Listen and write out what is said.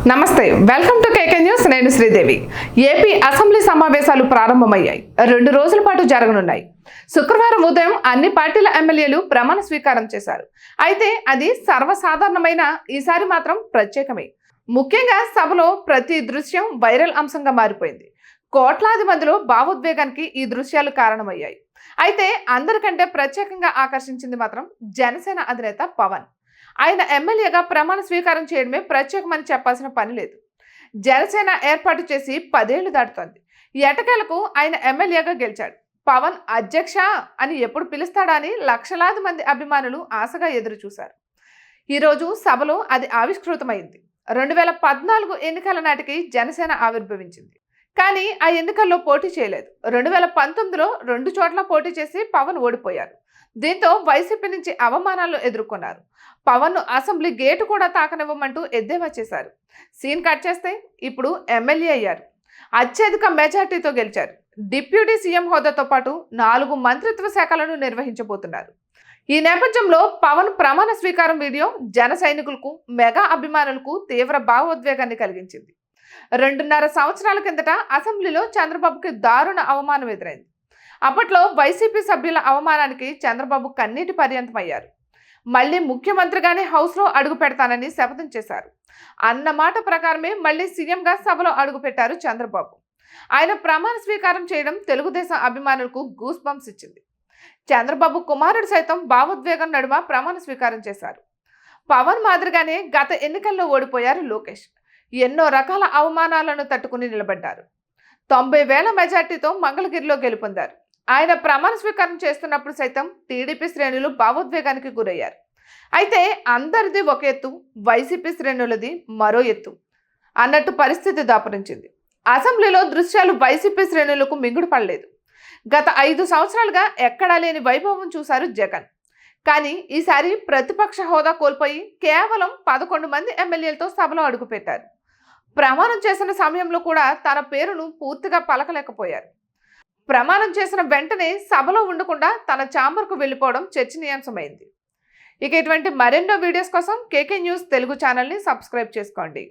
నమస్తే welcome to KK news నేను Sridevi AP assembly సమావేశాలు ప్రారంభమయ్యాయి 2 రోజుల పాటు జరగనున్నాయి శుక్రవారం ఉదయం అన్ని పార్టీల ఎమ్మెల్యేలు ప్రమాణ స్వీకారం చేశారు అయితే అది సర్వసాధారణమైన ఈసారి మాత్రం ప్రత్యేకమే ముఖ్యంగా సభలో ప్రతి దృశ్యం వైరల్ అంశంగా మారిపోయింది కోట్లాది మందిలో భావోద్వేగానికి ఈ దృశ్యాలు కారణమయ్యాయి అయితే అందరికంటే ప్రత్యేకంగా ఆకర్షించింది మాత్రం జనసేన అధినేత పవన్ ఆయన ఎమ్మెల్యేగా ప్రమాణ స్వీకారం చేయడమే ప్రత్యేకమని చెప్పాల్సిన పని లేదు జనసేన ఏర్పాటు చేసి 10 ఏళ్లు దాటుతోంది ఎటకేలకు ఆయన ఎమ్మెల్యేగా గెలిచాడు పవన్ అధ్యక్ష అని ఎప్పుడు పిలుస్తాడా అని లక్షలాది మంది అభిమానులు ఆశగా ఎదురు చూశారు ఈరోజు సభలో అది ఆవిష్కృతమైంది 2014 ఎన్నికల నాటికి జనసేన ఆవిర్భవించింది కానీ ఆ ఎన్నికల్లో పోటీ చేయలేదు 2019లో 2 చోట్ల పోటీ చేసి పవన్ ఓడిపోయారు దీంతో వైసీపీ నుంచి అవమానాలు ఎదుర్కొన్నారు పవన్ అసెంబ్లీ గేటు కూడా తాకనివ్వమంటూ ఎద్దేవా చేశారు సీన్ కట్ చేస్తే ఇప్పుడు ఎమ్మెల్యే అయ్యారు అత్యధిక మెజార్టీతో గెలిచారు డిప్యూటీ సీఎం హోదాతో పాటు 4 మంత్రిత్వ శాఖలను నిర్వహించబోతున్నారు ఈ నేపథ్యంలో పవన్ ప్రమాణ స్వీకారం వీడియో జన సైనికులకు మెగా అభిమానులకు తీవ్ర భావోద్వేగాన్ని కలిగించింది 2.5 సంవత్సరాల కిందట అసెంబ్లీలో చంద్రబాబుకి దారుణ అవమానం ఎదురైంది అప్పట్లో వైసీపీ సభ్యుల అవమానానికి చంద్రబాబు కన్నీటి పర్యంతమయ్యారు మళ్ళీ ముఖ్యమంత్రిగానే హౌస్లో అడుగు పెడతానని శపథం చేశారు అన్న మాట ప్రకారమే మళ్ళీ సీఎంగా సభలో అడుగుపెట్టారు చంద్రబాబు ఆయన ప్రమాణ స్వీకారం చేయడం తెలుగుదేశం అభిమానులకు గూస్ బంప్స్ ఇచ్చింది చంద్రబాబు కుమారుడు సైతం భావోద్వేగం నడుమ ప్రమాణ స్వీకారం చేశారు పవన్ మాదిరిగానే గత ఎన్నికల్లో ఓడిపోయారు లోకేష్ ఎన్నో రకాల అవమానాలను తట్టుకుని నిలబడ్డారు 90,000 మెజార్టీతో మంగళగిరిలో గెలుపొందారు ఆయన ప్రమాణ స్వీకారం చేస్తున్నప్పుడు సైతం టీడీపీ శ్రేణులు భావోద్వేగానికి గురయ్యారు అయితే అందరిది ఒక ఎత్తు వైసీపీ శ్రేణులది మరో ఎత్తు అన్నట్టు పరిస్థితి దాపురించింది అసెంబ్లీలో దృశ్యాలు వైసీపీ శ్రేణులకు మింగుడు పడలేదు గత 5 సంవత్సరాలుగా ఎక్కడా లేని వైభవం చూశారు జగన్ కానీ ఈసారి ప్రతిపక్ష హోదా కోల్పోయి కేవలం 11 మంది ఎమ్మెల్యేలతో సభలో అడుగుపెట్టారు ప్రమాణం చేసిన సమయంలో కూడా తన పేరును పూర్తిగా పలకలేకపోయారు ప్రమాణం చేసిన వెంటనే సభలో ఉండకుండా తన ఛాంబర్కు వెళ్ళిపోవడం చర్చనీయాంశమైంది ఇక ఇటువంటి మరెన్నో వీడియోస్ కోసం కేకే న్యూస్ తెలుగు ఛానల్ని సబ్స్క్రైబ్ చేసుకోండి